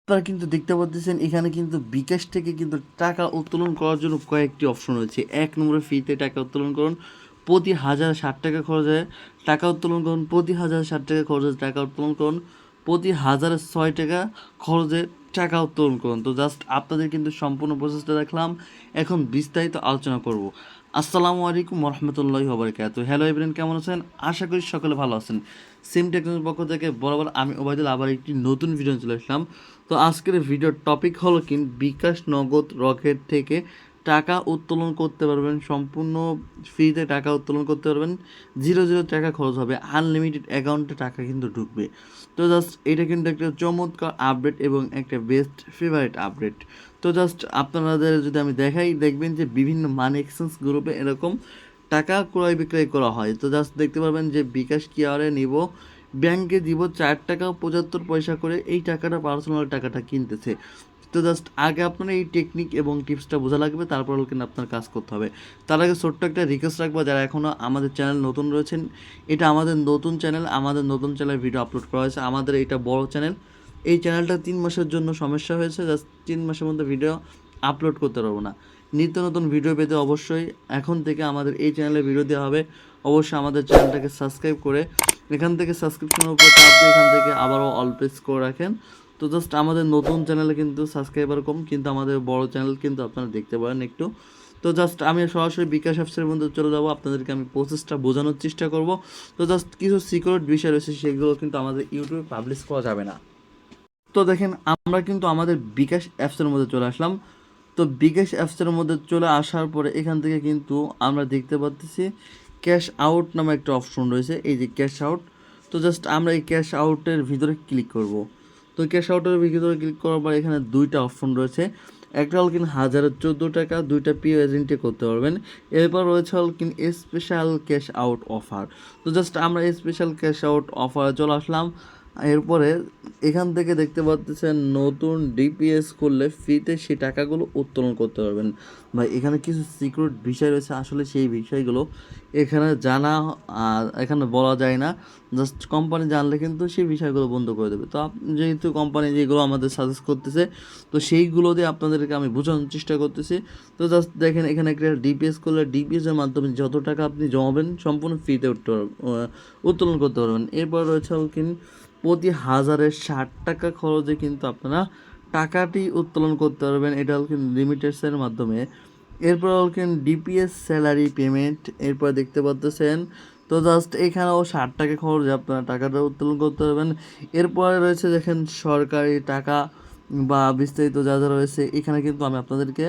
আপনারা কিন্তু দেখতে পাচ্ছেন এখানে কিন্তু বিকাশ থেকে কিন্তু টাকা উত্তোলন করার জন্য কয়েকটি অপশন রয়েছে। ১ নম্বরে ফ্রিতে টাকা উত্তোলন করুন, প্রতি ১,০৬০ টাকা খরচ হয় টাকা উত্তোলন করুন, প্রতি ১,০৬০ টাকা খরচ হয় টাকা উত্তোলন করুন, প্রতি ১,০০৬ টাকা খরচে টাকা উত্তোলন করুন। তো জাস্ট আপনাদের কিন্তু সম্পূর্ণ প্রসেসটা দেখলাম, এখন বিস্তারিত আলোচনা করব। আসসালামু আলাইকুম রহমতুল্লাহি ওবারাকাতুহু। হ্যালো এভরিওয়ান, কেমন আছেন? আশা করি সকলে ভালো আছেন। সিম টেকনোলজির পক্ষ থেকে বরাবর আমি ওবায়দুল আবার একটি নতুন ভিডিও চলে আসলাম। তো আজকের ভিডিওর টপিক হলো কি, বিকাশ নগদ রকেট থেকে টাকা উত্তোলন করতে পারবেন, সম্পূর্ণ ফ্রিতে টাকা উত্তোলন করতে পারবেন, 0 টাকা খরচ হবে, আনলিমিটেড অ্যাকাউন্টে টাকা কিন্তু ঢুকবে। তো জাস্ট এটা কিন্তু একটা চমৎকার আপডেট এবং একটা বেস্ট ফেভারিট আপডেট। তো জাস্ট আপনাদের যদি আমি দেখাই, দেখবেন যে বিভিন্ন মানি এক্সচেঞ্জ গ্রুপে এরকম টাকা ক্রয় বিক্রয় করা হয়। তো জাস্ট দেখতে পারবেন যে বিকাশ কিয়ারে নিব, ব্যাংকে দিব 4 টাকা 75 পয়সা করে, এই টাকাটা পার্সোনাল টাকাটা কিনতেছে। তো জাস্ট আগে আপনার এই টেকনিক এবং টিপসটা বোঝা লাগবে, তারপর কিন্তু আপনার কাজ করতে হবে। তার আগে ছোট্ট একটা রিকোয়েস্ট রাখবো, যারা এখনও আমাদের চ্যানেল নতুন রয়েছেন, এটা আমাদের নতুন চ্যানেল, আমাদের নতুন চ্যানেলে ভিডিও আপলোড করা হয়েছে। আমাদের এটা বড় চ্যানেল, এই চ্যানেলটা 3 মাসের জন্য সমস্যা হয়েছে, জাস্ট 3 মাসের মধ্যে ভিডিও আপলোড করতে পারবো না। নিত্য নতুন ভিডিও পেতে অবশ্যই এখন থেকে আমাদের এই চ্যানেলে ভিডিও দেওয়া হবে। অবশ্যই আমাদের চ্যানেলটাকে সাবস্ক্রাইব করে এখান থেকে সাবস্ক্রিপশনের উপর চাপ দিয়ে এখান থেকে আবারও অল প্রেস করে রাখেন। তো জাস্ট আমাদের নতুন চ্যানেলে কিন্তু সাবস্ক্রাইবার কম, কিন্তু আমাদের বড় চ্যানেল কিন্তু আপনারা দেখতে পারেন একটু। তো জাস্ট আমি সরাসরি বিকাশ অ্যাপসের মধ্যে চলে যাবো, আপনাদেরকে আমি প্রসেসটা বোঝানোর চেষ্টা করব। তো জাস্ট কিছু সিকিউরিট বিষয় রয়েছে, সেগুলো কিন্তু আমাদের ইউটিউবে পাবলিশ করা যাবে না। তো দেখেন, আমরা কিন্তু আমাদের বিকাশ অ্যাপসের মধ্যে চলে আসলাম। তো বিকাশ অ্যাপসের মধ্যে চলে আসার পরে এখান থেকে কিন্তু আমরা দেখতে পাচ্ছি ক্যাশ আউট নামে একটা অপশন রয়েছে, এই যে ক্যাশ আউট। তো জাস্ট আমরা এই ক্যাশ আউটের ভিতরে ক্লিক করব। তো ক্যাশ আউটের ভিতরে ক্লিক করার পর এখানে দুইটা অপশন রয়েছে। একটা হল কিনা 1,014 টাকা, দুইটা পিও এজেন্টে করতে পারবেন। এরপর রয়েছে হল কিনা স্পেশাল ক্যাশ আউট অফার। তো জাস্ট আমরা স্পেশাল ক্যাশ আউট অফারে চলে আসলাম। এরপরে এখান থেকে দেখতে পাচ্ছেন নতুন ডিপিএস করলে ফ্রিতে সেই টাকাগুলো উত্তোলন করতে পারবেন। ভাই এখানে কিছু সিক্রেট বিষয় রয়েছে, আসলে সেই বিষয়গুলো এখানে জানা এখানে বলা যায় না। জাস্ট কোম্পানি জানলে কিন্তু সেই বিষয়গুলো বন্ধ করে দেবে। তো যেহেতু কোম্পানি যেগুলো আমাদের সাজেস্ট করতেছে, তো সেইগুলো দিয়ে আপনাদেরকে আমি বোঝানোর চেষ্টা করতেছি। তো জাস্ট দেখেন, এখানে একটা ডিপিএস করলে ডিপিএসের মাধ্যমে যত টাকা আপনি জমাবেন সম্পূর্ণ ফ্রিতে উত্তোলন করতে পারবেন। এরপর রয়েছে প্রতি 1,060 টাকা খরচে কিন্তু আপনারা টাকাটি উত্তোলন করতে পারবেন, এটা হল কিন্তু লিমিটেডসের মাধ্যমে। এরপর হল কিন্তু ডিপিএস স্যালারি পেমেন্ট, এরপর দেখতে পাচ্ছেন। তো জাস্ট এখানেও 60 টাকা খরচে আপনারা টাকাটা উত্তোলন করতে পারবেন। এরপরে রয়েছে দেখেন সরকারি টাকা বা বিস্তারিত যা যা রয়েছে, এখানে কিন্তু আমি আপনাদেরকে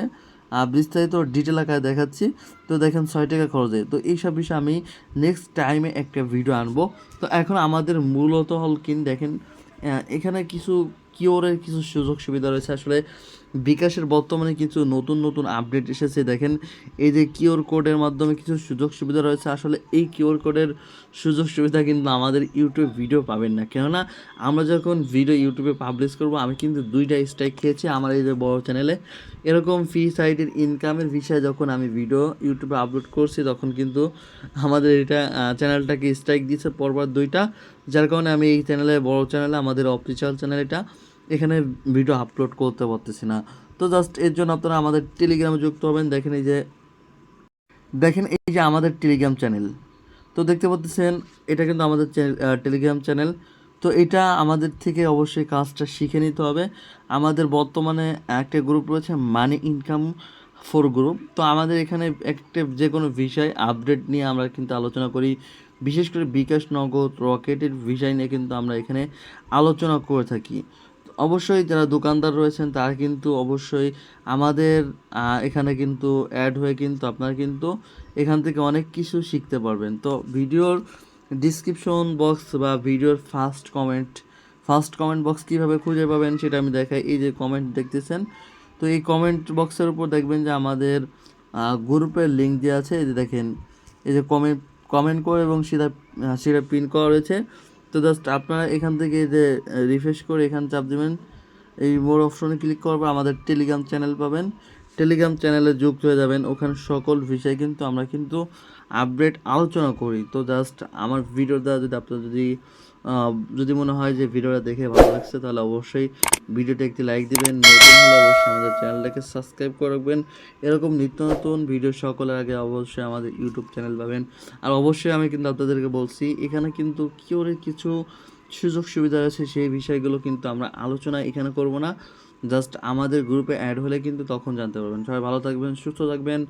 বিস্তারিত ডিটেল আকারে দেখাচ্ছি। তো দেখেন 6 টাকা খরচে। তো এইসব বিষয়ে আমি নেক্সট টাইমে একটা ভিডিও আনবো। তো এখন আমাদের মূলত হল কিন দেখেন, এখানে কিছু কিওরের কিছু সুযোগ সুবিধা রয়েছে। আসলে বিকাশের বর্তমানে কিছু নতুন নতুন আপডেট এসেছে। দেখেন, এই যে কিউআর কোডের মাধ্যমে কিছু সুযোগ সুবিধা রয়েছে। আসলে এই কিউআর কোডের সুযোগ সুবিধা কিন্তু আমাদের ইউটিউবে ভিডিও পাবেন না, কেননা আমরা যখন ভিডিও ইউটিউবে পাবলিশ করব, আমি কিন্তু 2টা স্ট্রাইক খেয়েছি আমার এই যে বড় চ্যানেলে। এরকম ফ্রি সাইটের ইনকামের বিষয়ে যখন আমি ভিডিও ইউটিউবে আপলোড করছি, তখন কিন্তু আমাদের এটা চ্যানেলটাকে স্ট্রাইক দিয়েছে পরপর 2টা, যার কারণে আমি এই চ্যানেলে, বড় চ্যানেলে, আমাদের অফিসিয়াল চ্যানেল এটা, এখানে ভিডিও আপলোড করতে পারতেছি না। তো জাস্ট এর জন্য আপনারা আমাদের টেলিগ্রামে যুক্ত হবেন। দেখেন এই যে আমাদের টেলিগ্রাম চ্যানেল, তো দেখতে পাচ্ছেন এটা কিন্তু আমাদের টেলিগ্রাম চ্যানেল। তো এটা আমাদের থেকে অবশ্যই কাজটা শিখে নিতে হবে। আমাদের বর্তমানে একটা গ্রুপ রয়েছে, মানি ইনকাম ফর গ্রুপ। তো আমাদের এখানে একটা যে কোনো বিষয় আপডেট নিয়ে আমরা কিন্তু আলোচনা করি, বিশেষ করে বিকাশ নগদ রকেটের বিষয় নিয়ে কিন্তু আমরা এখানে আলোচনা করে থাকি। অবশ্যই যারা দোকানদার রয়েছেন তারা কিন্তু অবশ্যই আমাদের এখানে কিন্তু অ্যাড হয়ে কিন্তু আপনারা কিন্তু এখান থেকে অনেক কিছু শিখতে পারবেন। তো ভিডিওর ডিসক্রিপশন বক্স বা ভিডিওর ফার্স্ট কমেন্ট বক্স কীভাবে খুঁজে পাবেন সেটা আমি দেখাই। এই যে কমেন্ট দেখতেছেন, তো এই কমেন্ট বক্সের উপর দেখবেন যে আমাদের গ্রুপের লিঙ্ক দেওয়া আছে। এই যে দেখেন, এই যে কমেন্ট করে এবং সেটা পিন করা রয়েছে। তো জাস্ট আপনারা এখান থেকে যে রিফ্রেশ করে এখানে চাপ দেবেন, এই মোর অপশনে ক্লিক করবো, আমাদের টেলিগ্রাম চ্যানেল পাবেন। টেলিগ্রাম চ্যানেলে যুক্ত হয়ে যাবেন, ওখানে সকল বিষয় কিন্তু আমরা কিন্তু আপডেট আলোচনা করি। তো জাস্ট আমার ভিডিওটা যদি আপনার যদি যদি মনে হয় যে ভিডিওটা দেখে ভালো লাগছে তাহলে অবশ্যই ভিডিওটা একটি লাইক দিবেন, নতুন হলে অবশ্যই আমাদের চ্যানেলটাকে সাবস্ক্রাইব করে রাখবেন। এরকম নিত্য নতুন ভিডিও সকলের আগে অবশ্যই আমাদের ইউটিউব চ্যানেল পাবেন। আর অবশ্যই আমি কিন্তু আপনাদেরকে বলছি এখানে কিন্তু কিছু সুযোগ সুবিধা আছে, সেই বিষয়গুলো কিন্তু আমরা আলোচনা এখানে করব না, জাস্ট আমাদের গ্রুপে অ্যাড হলে কিন্তু তখন জানতে পারবেন। সবাই ভালো থাকবেন, সুস্থ থাকবেন,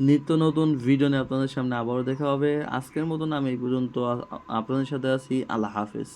নিত্য নতুন ভিডিও নিয়ে আপনাদের সামনে আবারও দেখা হবে। আজকের মতন আমি এই পর্যন্ত আপনাদের সাথে আছি। আল্লাহ হাফেজ।